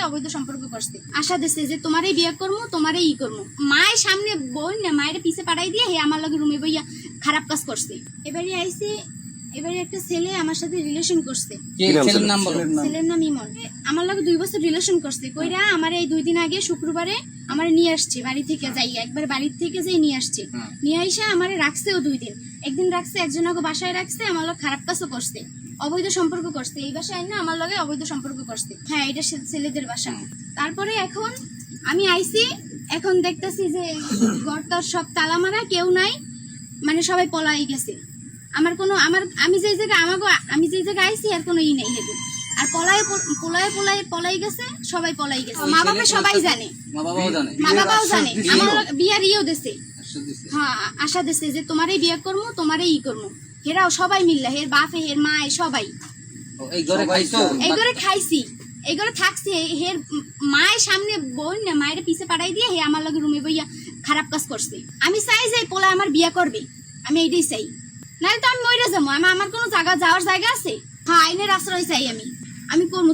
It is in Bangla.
অবৈধ সম্পর্ক করছে, আশা দিচ্ছে যে তোমারই বিয়ে করবো, তোমারই ই করবো। মায়ের সামনে বই না, মায়ের পিছে পাঠাই দিয়ে হে আমার লগে রুমে বইয়া খারাপ কাজ করছে। এবারে আইসি, এবারে একটা ছেলে আমার সাথে রিলেশন করছে। ছেলের নাম বলো। ছেলের নাম ইমন। আমার লগে 2 বছর রিলেশন করছে। কইরা আমার এই 2 দিন আগে শুক্রবারে আমার নিয়ে আসছে বাড়ি থেকে, যাই একবার বাড়ি থেকে যাই নিয়ে আসছে। নিয়ে আইসা আমারে রাখছেও 2 দিন। একদিন রাখছে, একজন আগে বাসায় রাখছে, আমার লগে খারাপ কাজও করছে, অবৈধ সম্পর্ক করছে। এই বাসায় না আমার লগে অবৈধ সম্পর্ক করছে। হ্যাঁ, এটা ছেলেদের বাসা। তারপরে এখন আমি আইছি, এখন দেখতেছি যে ঘরটার সব তালা মারা, কেউ নাই, মানে সবাই পলাই গেছে। আমি যে জায়গায় আইছি আর কোনো ই নেই হেগো। আর পলাই গেছে, সবাই পলাই গেছে। মা বাবা সবাই জানে, মা বাবাও জানে। আমার বিয়ার ইয়েও দিছে, হ্যাঁ আশা দিছে যে তোমারই বিয়ে করবো, তোমারই ই করবো। হেরাও সবাই মিললা, হের বাপে হের মায়ে সবাই এই ঘরে খাইছি, এই ঘরে থাকছি। হের মায়ের সামনে বই না, মায়ের পিছে পাঠাই দিয়ে হে আমার লগে রুমে বইয়া খারাপ কাজ করছে। আমি চাই যে পোলা আমার বিয়ে করবে, আমি এইটাই চাই, নাহলে তো আমি মরে যাবো। আমার কোনো জায়গা যাওয়ার জায়গা আছে? হ্যাঁ, আইনের আশ্রয় চাই আমি করবো।